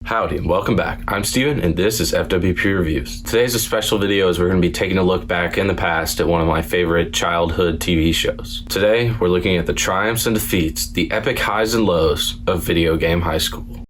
Howdy and welcome back. I'm Steven and this is FWP Reviews. Today's a special video as we're going to be taking a look back in the past at one of my favorite childhood TV shows. Today, we're looking at the triumphs and defeats, the epic highs and lows of video game high school.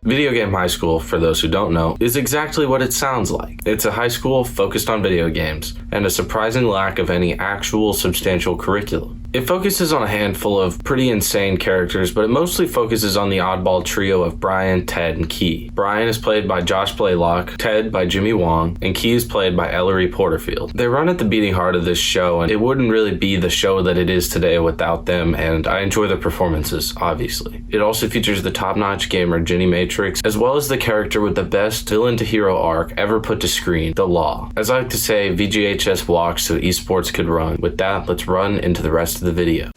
Video Game High School, for those who don't know, is exactly what it sounds like. It's a high school focused on video games, and a surprising lack of any actual substantial curriculum. It focuses on a handful of pretty insane characters, but it mostly focuses on the oddball trio of Brian, Ted, and Key. Brian is played by Josh Blaylock, Ted by Jimmy Wong, and Key is played by Ellery Porterfield. They run at the beating heart of this show, and it wouldn't really be the show that it is today without them, and I enjoy their performances, obviously. It also features the top-notch gamer Jenny Matrix, as well as the character with the best villain-to-hero arc ever put to screen, the Law. As I like to say, VGHS walked so esports could run. With that, let's run into the rest of the video.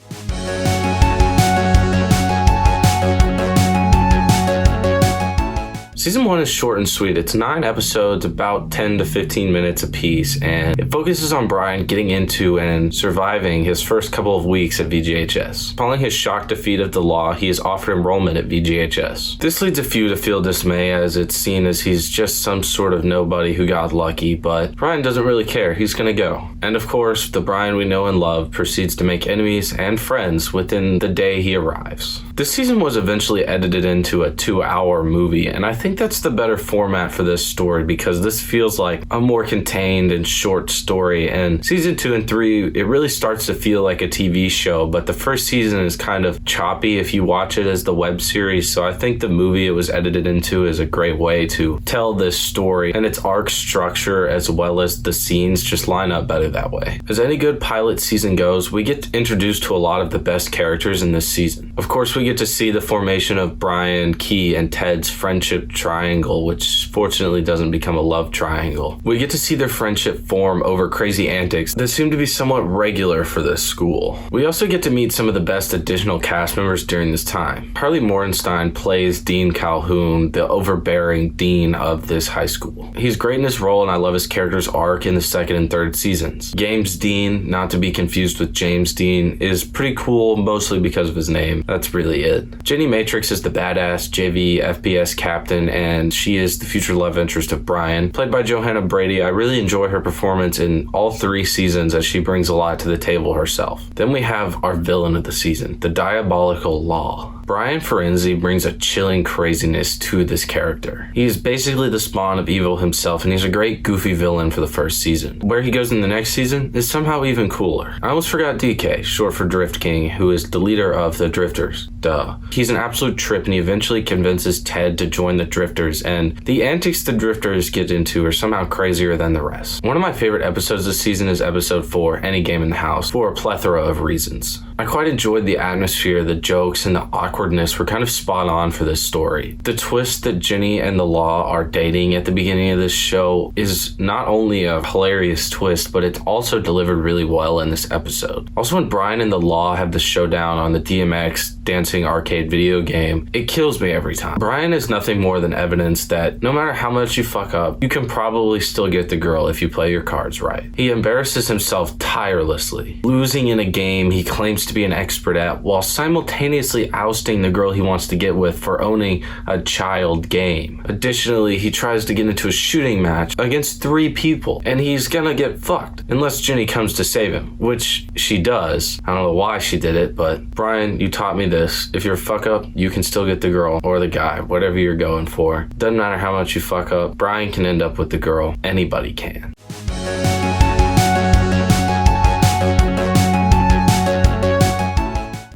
Season 1 is short and sweet. It's 9 episodes, about 10 to 15 minutes apiece, and it focuses on Brian getting into and surviving his first couple of weeks at VGHS. Following his shock defeat of the Law, he is offered enrollment at VGHS. This leads a few to feel dismay as it's seen as he's just some sort of nobody who got lucky, but Brian doesn't really care. He's gonna go. And of course, the Brian we know and love proceeds to make enemies and friends within the day he arrives. This season was eventually edited into a 2-hour movie, and I think that's the better format for this story because this feels like a more contained and short story, and season 2 and 3, it really starts to feel like a TV show, but the first season is kind of choppy if you watch it as the web series, so I think the movie it was edited into is a great way to tell this story, and its arc structure as well as the scenes just line up better that way. As any good pilot season goes, we get introduced to a lot of the best characters in this season. Of course, we get to see the formation of Brian, Key, and Ted's friendship triangle, which fortunately doesn't become a love triangle. We get to see their friendship form over crazy antics that seem to be somewhat regular for this school. We also get to meet some of the best additional cast members during this time. Harley Morenstein plays Dean Calhoun, the overbearing dean of this high school. He's great in his role, and I love his character's arc in the second and third seasons. James Dean, not to be confused with James Dean, is pretty cool, mostly because of his name. That's really it. Jenny Matrix is the badass JV FPS captain, and she is the future love interest of Brian, played by Johanna Brady. I really enjoy her performance in all 3 seasons as she brings a lot to the table herself. Then we have our villain of the season, the diabolical Law. Brian Ferenzi brings a chilling craziness to this character. He is basically the spawn of evil himself, and he's a great goofy villain for the first season. Where he goes in the next season is somehow even cooler. I almost forgot DK, short for Drift King, who is the leader of the Drifters. Duh. He's an absolute trip, and he eventually convinces Ted to join the Drifters, and the antics the Drifters get into are somehow crazier than the rest. One of my favorite episodes this season is episode 4, Any Game in the House, for a plethora of reasons. I quite enjoyed the atmosphere, the jokes, and the awkwardness were kind of spot on for this story. The twist that Jenny and the Law are dating at the beginning of this show is not only a hilarious twist, but it's also delivered really well in this episode. Also, when Brian and the Law have the showdown on the DMX dancing arcade video game, it kills me every time. Brian is nothing more than evidence that no matter how much you fuck up, you can probably still get the girl if you play your cards right. He embarrasses himself tirelessly, losing in a game he claims to be an expert at, while simultaneously ousting the girl he wants to get with for owning a child game. Additionally, he tries to get into a shooting match against 3 people, and he's gonna get fucked unless Jenny comes to save him, which she does. I don't know why she did it, but Brian, you taught me this. If you're a fuck up, you can still get the girl or the guy, whatever you're going for. Doesn't matter how much you fuck up, Brian can end up with the girl. Anybody can.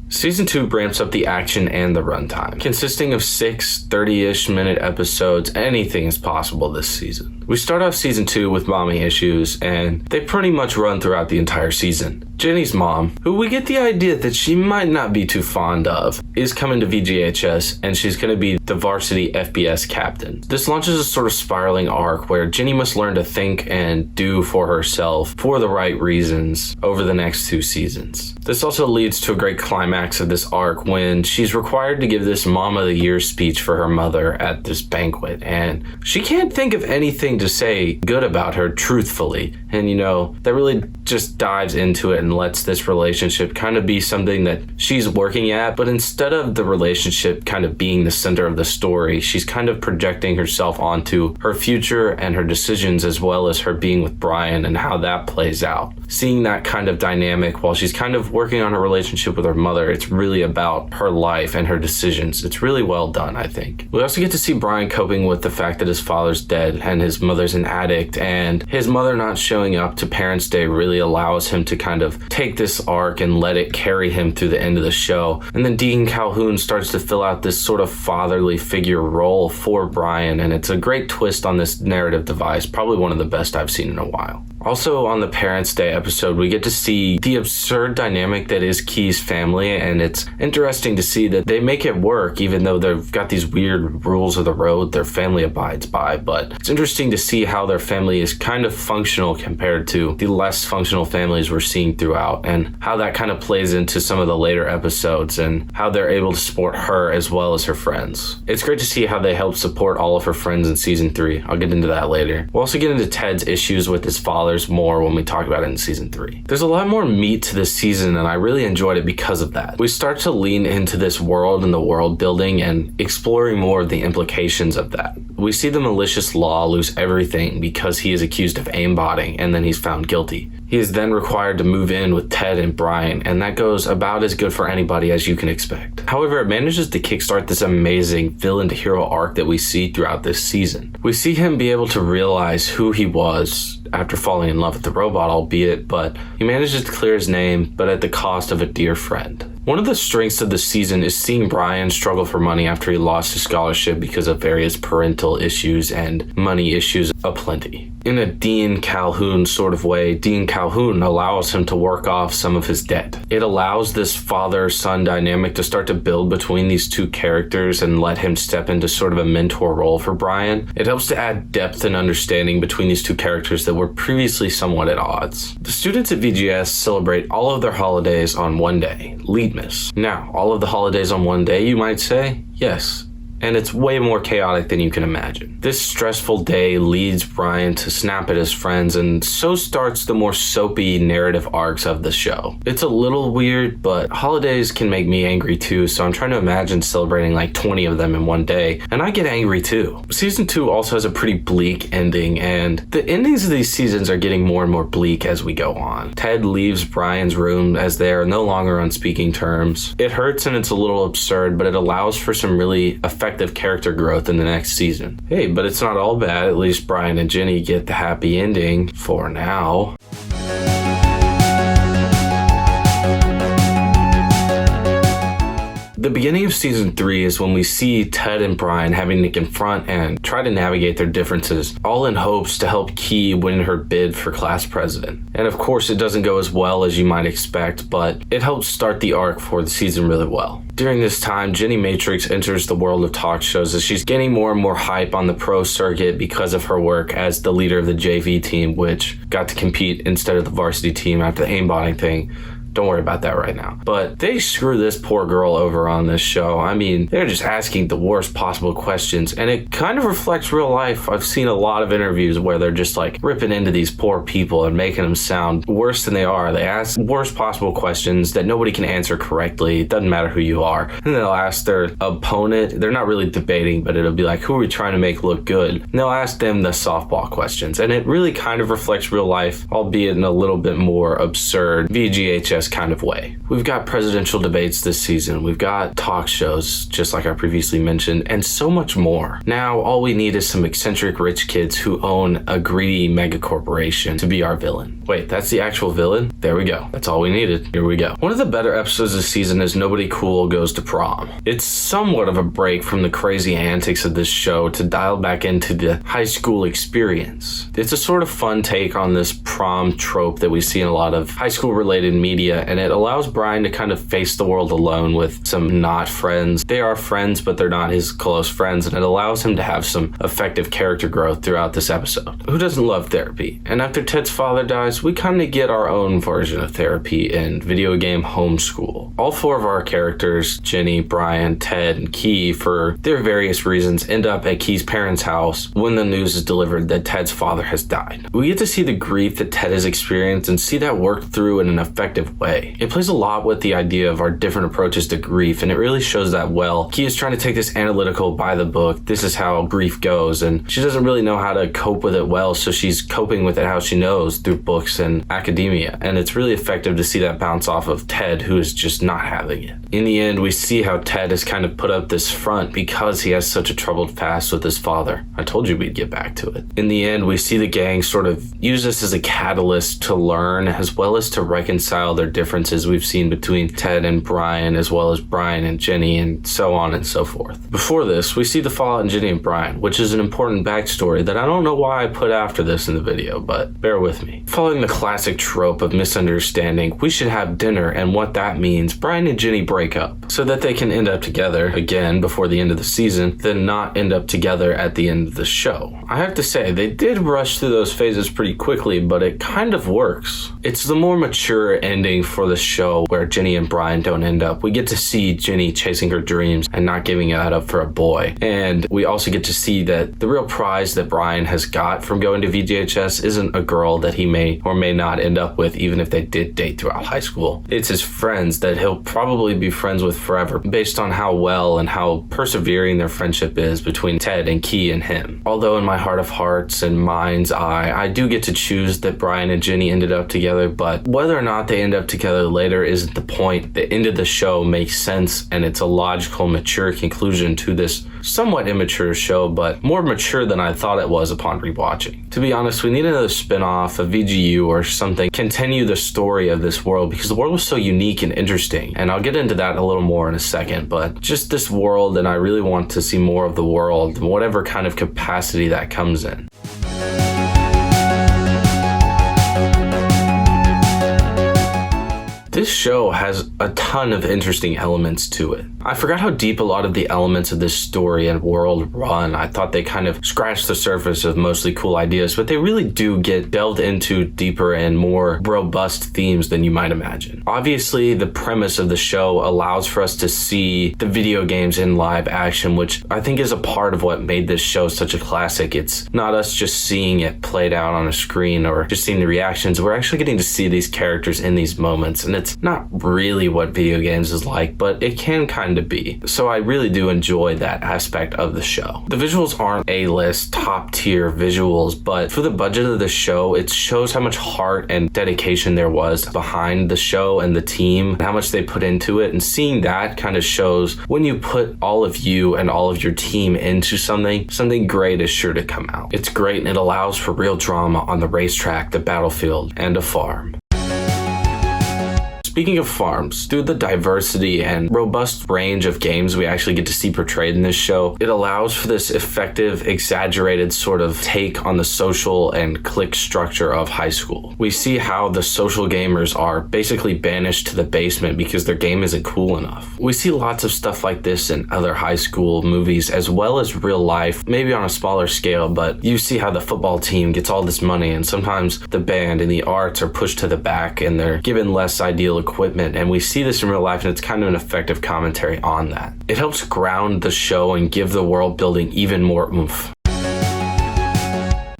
Season 2 ramps up the action and the runtime. Consisting of 6 30-ish minute episodes, anything is possible this season. We start off season 2 with mommy issues, and they pretty much run throughout the entire season. Jenny's mom, who we get the idea that she might not be too fond of, is coming to VGHS, and she's going to be the varsity FBS captain. This launches a sort of spiraling arc where Ginny must learn to think and do for herself for the right reasons over the next 2 seasons. This also leads to a great climax of this arc when she's required to give this Mom of the Year speech for her mother at this banquet, and she can't think of anything to say good about her truthfully. And that really just dives into it and lets this relationship kind of be something that she's working at, but instead of the relationship kind of being the center of the story, she's kind of projecting herself onto her future and her decisions, as well as her being with Brian and how that plays out. Seeing that kind of dynamic while she's kind of working on her relationship with her mother, it's really about her life and her decisions. It's really well done, I think. We also get to see Brian coping with the fact that his father's dead and his mother's an addict, and his mother not showing up to Parents' Day really allows him to kind of take this arc and let it carry him through the end of the show. And then Dean Calhoun starts to fill out this sort of fatherly figure role for Brian, and it's a great twist on this narrative device, probably one of the best I've seen in a while. Also on the Parents' Day episode, we get to see the absurd dynamic that is Key's family, and it's interesting to see that they make it work even though they've got these weird rules of the road their family abides by. But it's interesting to see how their family is kind of functional compared to the less functional families we're seeing throughout, and how that kind of plays into some of the later episodes and how they're able to support her as well as her friends. It's great to see how they help support all of her friends in season 3. I'll get into that later. We'll also get into Ted's issues with his father more when we talk about it in season 3. There's a lot more meat to this season, and I really enjoyed it because of that. We start to lean into this world and the world building and exploring more of the implications of that. We see the malicious law lose everything because he is accused of aimbotting and then he's found guilty. He is then required to move in with Ted and Brian, and that goes about as good for anybody as you can expect. However, it manages to kickstart this amazing villain to hero arc that we see throughout this season. We see him be able to realize who he was after falling in love with the robot, albeit, but he manages to clear his name, but at the cost of a dear friend. One of the strengths of the season is seeing Brian struggle for money after he lost his scholarship because of various parental issues and money issues aplenty. In a Dean Calhoun sort of way, Dean Calhoun allows him to work off some of his debt. It allows this father-son dynamic to start to build between these two characters and let him step into sort of a mentor role for Brian. It helps to add depth and understanding between these two characters that were previously somewhat at odds. The students at VGS celebrate all of their holidays on one day, Leadmas. Now, all of the holidays on one day, you might say? Yes. And it's way more chaotic than you can imagine. This stressful day leads Brian to snap at his friends, and so starts the more soapy narrative arcs of the show. It's a little weird, but holidays can make me angry too, so I'm trying to imagine celebrating like 20 of them in one day, and I get angry too. Season 2 also has a pretty bleak ending, and the endings of these seasons are getting more and more bleak as we go on. Ted leaves Brian's room as they are no longer on speaking terms. It hurts and it's a little absurd, but it allows for some really effective character growth in the next season. Hey, but it's not all bad. At least Brian and Ginny get the happy ending for now. The beginning of season 3 is when we see Ted and Brian having to confront and try to navigate their differences, all in hopes to help Key win her bid for class president. And of course, it doesn't go as well as you might expect, but it helps start the arc for the season really well. During this time, Jenny Matrix enters the world of talk shows as she's getting more and more hype on the pro circuit because of her work as the leader of the JV team, which got to compete instead of the varsity team after the aimbotting thing. Don't worry about that right now. But they screw this poor girl over on this show. I mean, they're just asking the worst possible questions, and it kind of reflects real life. I've seen a lot of interviews where they're just like ripping into these poor people and making them sound worse than they are. They ask worst possible questions that nobody can answer correctly. It doesn't matter who you are. And they'll ask their opponent. They're not really debating, but it'll be like, who are we trying to make look good? And they'll ask them the softball questions. And it really kind of reflects real life, albeit in a little bit more absurd VGHS kind of way. We've got presidential debates this season. We've got talk shows, just like I previously mentioned, and so much more. Now, all we need is some eccentric rich kids who own a greedy mega corporation to be our villain. Wait, that's the actual villain? There we go. That's all we needed. Here we go. One of the better episodes this season is Nobody Cool Goes to Prom. It's somewhat of a break from the crazy antics of this show to dial back into the high school experience. It's a sort of fun take on this prom trope that we see in a lot of high school related media idea, and it allows Brian to kind of face the world alone with some not friends. They are friends, but they're not his close friends, and it allows him to have some effective character growth throughout this episode. Who doesn't love therapy? And after Ted's father dies, we kind of get our own version of therapy in video game homeschool. All four of our characters, Jenny, Brian, Ted, and Key, for their various reasons, end up at Key's parents' house when the news is delivered that Ted's father has died. We get to see the grief that Ted has experienced and see that worked through in an effective way. It plays a lot with the idea of our different approaches to grief, and it really shows that well. Key is trying to take this analytical by the book, this is how grief goes, and she doesn't really know how to cope with it well, so she's coping with it how she knows, through books and academia, and it's really effective to see that bounce off of Ted, who is just not having it. In the end, we see how Ted has kind of put up this front because he has such a troubled past with his father. I told you we'd get back to it. In the end, we see the gang sort of use this as a catalyst to learn as well as to reconcile their differences we've seen between Ted and Brian, as well as Brian and Jenny, and so on and so forth. Before this, we see the fallout in Jenny and Brian, which is an important backstory that I don't know why I put after this in the video, but bear with me. Following the classic trope of misunderstanding, we should have dinner, and what that means, Brian and Jenny break up so that they can end up together again before the end of the season, then not end up together at the end of the show. I have to say, they did rush through those phases pretty quickly, but it kind of works. It's the more mature ending for the show where Jenny and Brian don't end up. We get to see Jenny chasing her dreams and not giving that up for a boy. And we also get to see that the real prize that Brian has got from going to VGHS isn't a girl that he may or may not end up with, even if they did date throughout high school. It's his friends that he'll probably be friends with forever, based on how well and how persevering their friendship is between Ted and Key and him. Although in my heart of hearts and mind's eye, I do get to choose that Brian and Jenny ended up together, but whether or not they end up together later isn't the point. The end of the show makes sense, and it's a logical, mature conclusion to this somewhat immature show, but more mature than I thought it was upon rewatching. To be honest, we need another spin-off, a VGU or something, continue the story of this world, because the world was so unique and interesting, and I'll get into that a little more in a second, but just this world, and I really want to see more of the world, whatever kind of capacity that comes in. This show has a ton of interesting elements to it. I forgot how deep a lot of the elements of this story and world run. I thought they kind of scratched the surface of mostly cool ideas, but they really do get delved into deeper and more robust themes than you might imagine. Obviously, the premise of the show allows for us to see the video games in live action, which I think is a part of what made this show such a classic. It's not us just seeing it played out on a screen or just seeing the reactions. We're actually getting to see these characters in these moments, and it's not really what video games is like, but it can kind of be. So I really do enjoy that aspect of the show. The visuals aren't A-list, top-tier visuals, but for the budget of the show, it shows how much heart and dedication there was behind the show and the team, and how much they put into it, and seeing that kind of shows when you put all of you and all of your team into something great is sure to come out. It's great, and it allows for real drama on the racetrack, the battlefield, and a farm. Speaking of farms, through the diversity and robust range of games we actually get to see portrayed in this show, it allows for this effective, exaggerated sort of take on the social and clique structure of high school. We see how the social gamers are basically banished to the basement because their game isn't cool enough. We see lots of stuff like this in other high school movies as well as real life, maybe on a smaller scale, but you see how the football team gets all this money and sometimes the band and the arts are pushed to the back and they're given less ideal equipment, and we see this in real life, and it's kind of an effective commentary on that. It helps ground the show and give the world building even more oomph.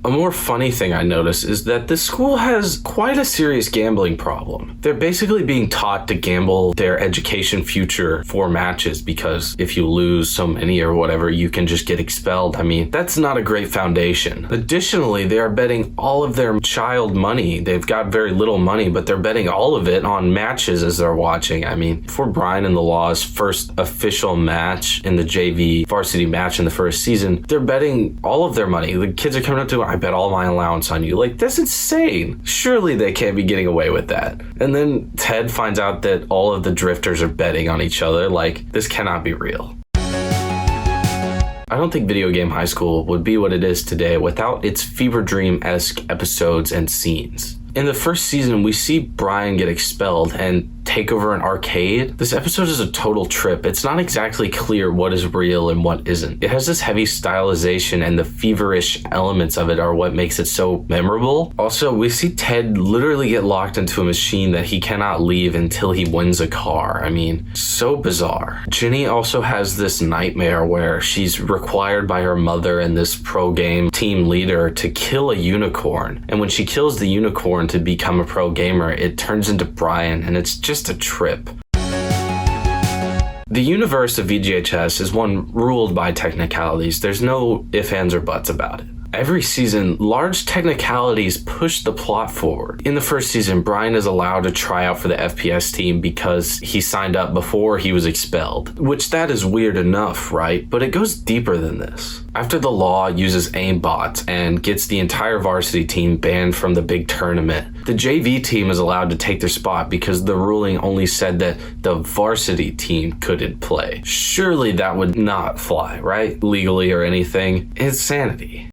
A more funny thing I noticed is that this school has quite a serious gambling problem. They're basically being taught to gamble their education future for matches because if you lose so many or whatever, you can just get expelled. I mean, that's not a great foundation. Additionally, they are betting all of their child money. They've got very little money, but they're betting all of it on matches as they're watching. I mean, for Brian and the Law's first official match in the JV varsity match in the first season, they're betting all of their money. The kids are coming up to I bet all my allowance on you. Like, that's insane. Surely they can't be getting away with that. And then Ted finds out that all of the drifters are betting on each other. Like, this cannot be real. I don't think Video Game High School would be what it is today without its fever dream-esque episodes and scenes. In the first season, we see Brian get expelled and take over an arcade. This episode is a total trip. It's not exactly clear what is real and what isn't. It has this heavy stylization, and the feverish elements of it are what makes it so memorable. Also, we see Ted literally get locked into a machine that he cannot leave until he wins a car. I mean, so bizarre. Jenny also has this nightmare where she's required by her mother and this pro game team leader to kill a unicorn. And when she kills the unicorn to become a pro gamer, it turns into Brian, and it's just a trip. The universe of VGHS is one ruled by technicalities. There's no ifs, ands, or buts about it. Every season, large technicalities push the plot forward. In the first season, Brian is allowed to try out for the FPS team because he signed up before he was expelled, which that is weird enough, right? But it goes deeper than this. After the law uses aimbots and gets the entire varsity team banned from the big tournament, the JV team is allowed to take their spot because the ruling only said that the varsity team couldn't play. Surely that would not fly, right? Legally or anything. Insanity.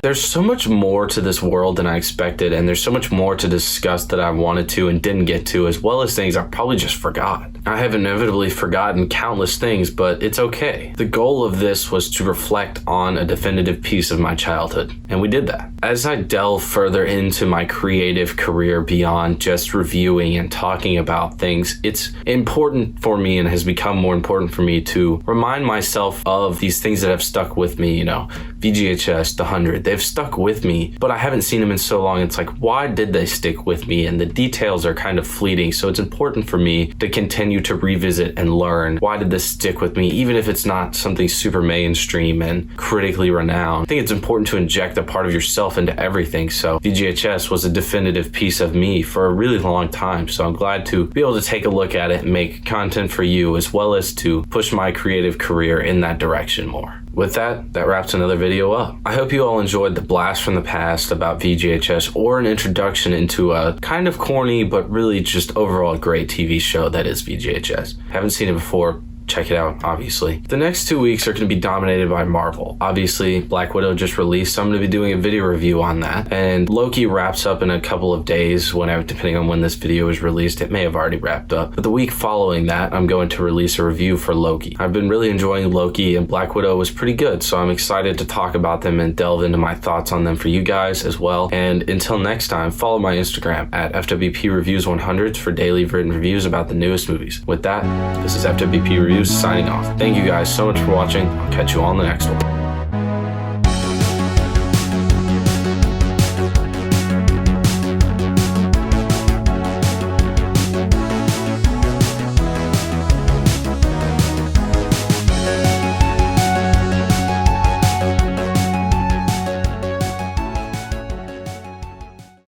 There's so much more to this world than I expected, and there's so much more to discuss that I wanted to and didn't get to, as well as things I probably just forgot. I have inevitably forgotten countless things, but it's okay. The goal of this was to reflect on a definitive piece of my childhood, and we did that. As I delve further into my creative career beyond just reviewing and talking about things, it's important for me and has become more important for me to remind myself of these things that have stuck with me, VGHS, The 100, they've stuck with me, but I haven't seen them in so long. It's like, why did they stick with me? And the details are kind of fleeting, so it's important for me to continue to revisit and learn, why did this stick with me, even if it's not something super mainstream and critically renowned. I think it's important to inject a part of yourself into everything, so VGHS was a definitive piece of me for a really long time, so I'm glad to be able to take a look at it and make content for you, as well as to push my creative career in that direction more. With that wraps another video up. I hope you all enjoyed the blast from the past about VGHS, or an introduction into a kind of corny but really just overall great TV show that is VGHS. Haven't seen it before, check it out, obviously. The next 2 weeks are going to be dominated by Marvel. Obviously, Black Widow just released, so I'm going to be doing a video review on that. And Loki wraps up in a couple of days, whenever, depending on when this video is released. It may have already wrapped up. But the week following that, I'm going to release a review for Loki. I've been really enjoying Loki, and Black Widow was pretty good, so I'm excited to talk about them and delve into my thoughts on them for you guys as well. And until next time, follow my Instagram at FWP Reviews 100 for daily written reviews about the newest movies. With that, this is FWP Reviews signing off. Thank you guys so much for watching. I'll catch you all in the next one.